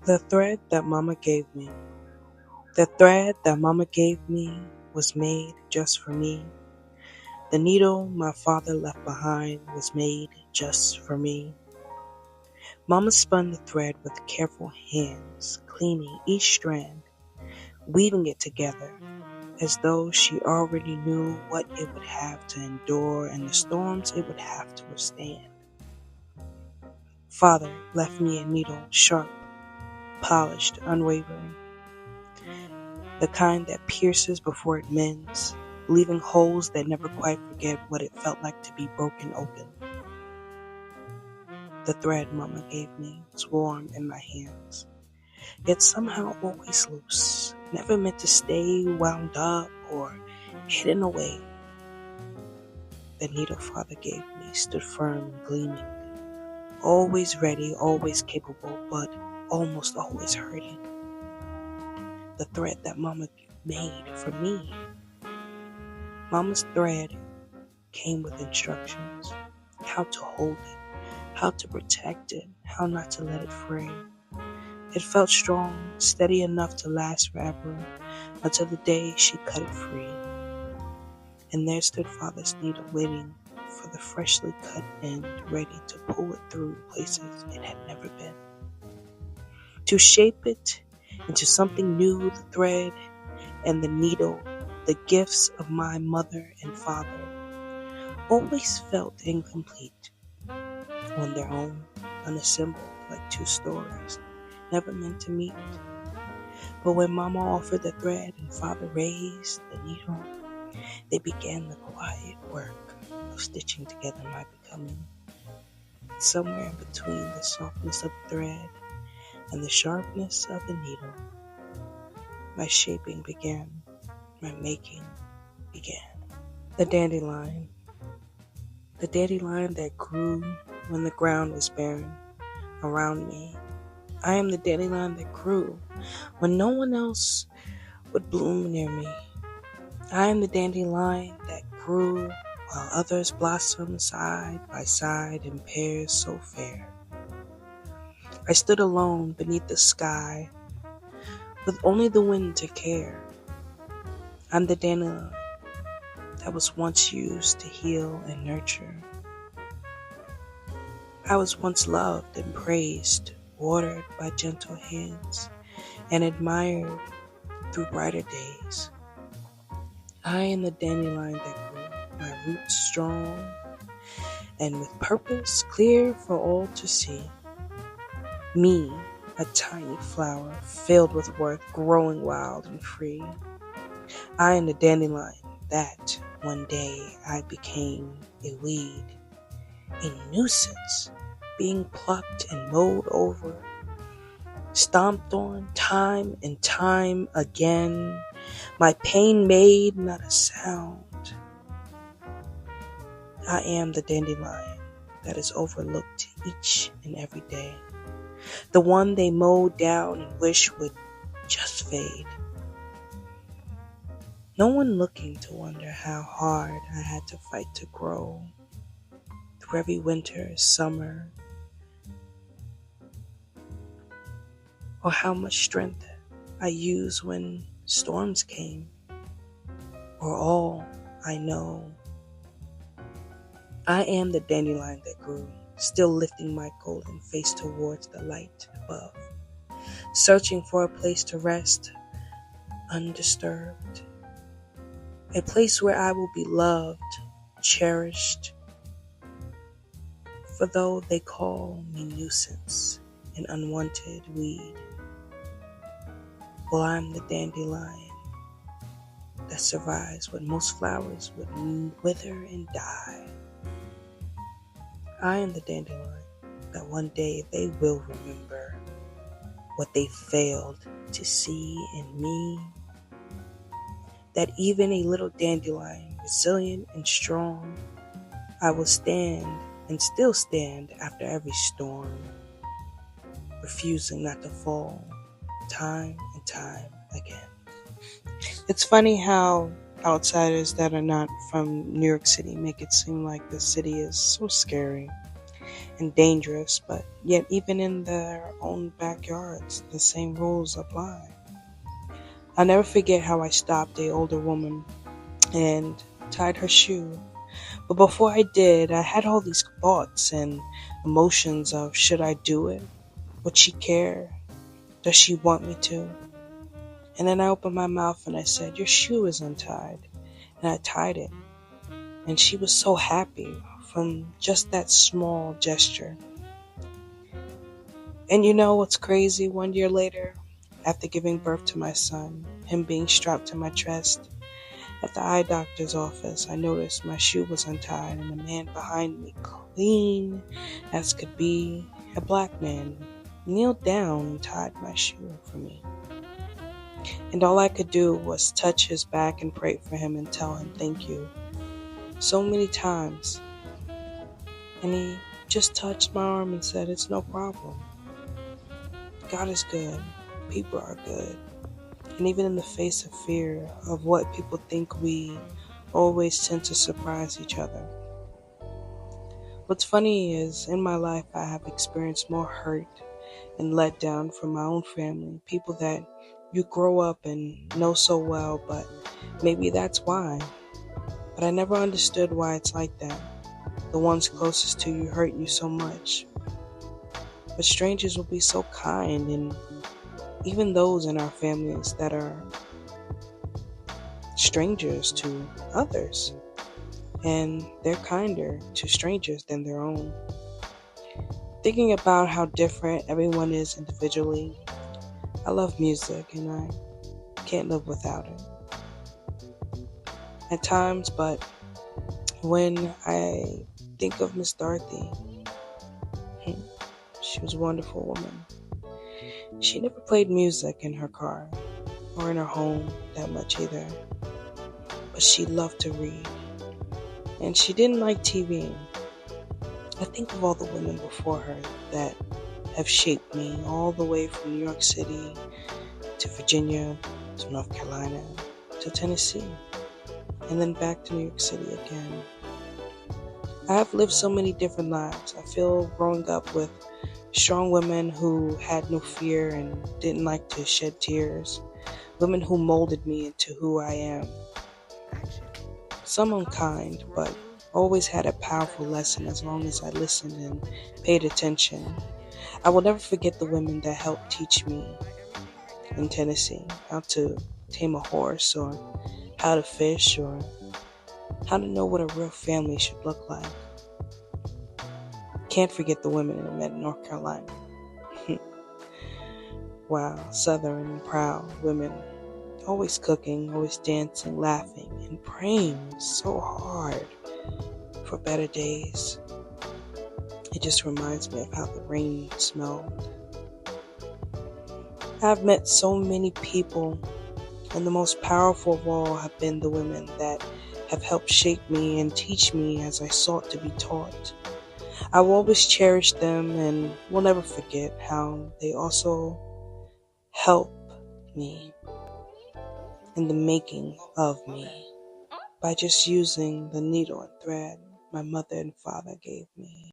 The thread that Mama gave me. The thread that Mama gave me was made just for me. The needle my father left behind was made just for me. Mama spun the thread with careful hands, cleaning each strand, weaving it together, as though she already knew what it would have to endure and the storms it would have to withstand. Father left me a needle, sharp, polished, unwavering, the kind that pierces before it mends, leaving holes that never quite forget what it felt like to be broken open. The thread Mama gave me was warm in my hands, yet somehow always loose, never meant to stay wound up or hidden away. The needle Father gave me stood firm and gleaming, always ready, always capable, but almost always hurting. The thread that Mama made for me. Mama's thread came with instructions, how to hold it, how to protect it, how not to let it fray. It felt strong, steady enough to last forever, until the day she cut it free. And there stood Father's needle waiting for the freshly cut end, ready to pull it through places it had never been. To shape it into something new, the thread and the needle, the gifts of my mother and father, always felt incomplete on their own, unassembled like two stories, never meant to meet. But when Mama offered the thread and Father raised the needle, they began the quiet work of stitching together my becoming. Somewhere in between the softness of the thread and the sharpness of the needle, my shaping began, my making began. The dandelion. The dandelion that grew when the ground was barren around me. I am the dandelion that grew when no one else would bloom near me. I am the dandelion that grew while others blossomed side by side in pairs so fair. I stood alone beneath the sky with only the wind to care. I'm the dandelion that was once used to heal and nurture. I was once loved and praised, watered by gentle hands, and admired through brighter days. I am the dandelion that grew, my roots strong, and with purpose clear for all to see. Me, a tiny flower filled with worth, growing wild and free. I am the dandelion that one day I became a weed, a nuisance, being plucked and mowed over, stomped on time and time again. My pain made not a sound. I am the dandelion that is overlooked each and every day, the one they mowed down and wish would just fade. No one looking to wonder how hard I had to fight to grow through every winter, summer, or how much strength I used when storms came, or all I know. I am the dandelion that grew, still lifting my golden face towards the light above, searching for a place to rest, undisturbed, a place where I will be loved, cherished. For though they call me nuisance, an unwanted weed, well, I'm the dandelion that survives when most flowers would wither and die. I am the dandelion that one day they will remember what they failed to see in me. That even a little dandelion, resilient and strong, I will stand and still stand after every storm, refusing not to fall time and time again. It's funny how outsiders that are not from New York City make it seem like the city is so scary. and dangerous, but yet even in their own backyards, the same rules apply. I'll never forget how I stopped a older woman and tied her shoe. But before I did, I had all these thoughts and emotions of, should I do it? Would she care? Does she want me to? And then I opened my mouth and I said, your shoe is untied. And I tied it. And she was so happy from just that small gesture. And you know what's crazy? 1 year later, after giving birth to my son, him being strapped to my chest, at the eye doctor's office, I noticed my shoe was untied and a man behind me, clean as could be, a black man, kneeled down and tied my shoe for me. And all I could do was touch his back and pray for him and tell him thank you so many times. And he just touched my arm and said, it's no problem. God is good. People are good. And even in the face of fear of what people think, we always tend to surprise each other. What's funny is, in my life, I have experienced more hurt and letdown from my own family, people that you grow up and know so well, but maybe that's why. But I never understood why it's like that. The ones closest to you hurt you so much. But strangers will be so kind, and even those in our families that are strangers to others, and they're kinder to strangers than their own. Thinking about how different everyone is individually, I love music and I can't live without it at times, but when I think of Miss Dorothy, she was a wonderful woman. She never played music in her car or in her home that much either, but she loved to read, and she didn't like TV. I think of all the women before her that have shaped me all the way from New York City to Virginia to North Carolina to Tennessee and then back to New York City again. I have lived so many different lives. I feel growing up with strong women who had no fear and didn't like to shed tears. Women who molded me into who I am. Some unkind, but always had a powerful lesson as long as I listened and paid attention. I will never forget the women that helped teach me in Tennessee how to tame a horse, or how to fish, or how to know what a real family should look like. Can't forget the women I met in North Carolina. Wow, southern and proud women, always cooking, always dancing, laughing, and praying so hard for better days. It just reminds me of how the rain smelled. I've met so many people, and the most powerful of all have been the women that have helped shape me and teach me as I sought to be taught. I will always cherish them and will never forget how they also help me in the making of me by just using the needle and thread my mother and father gave me.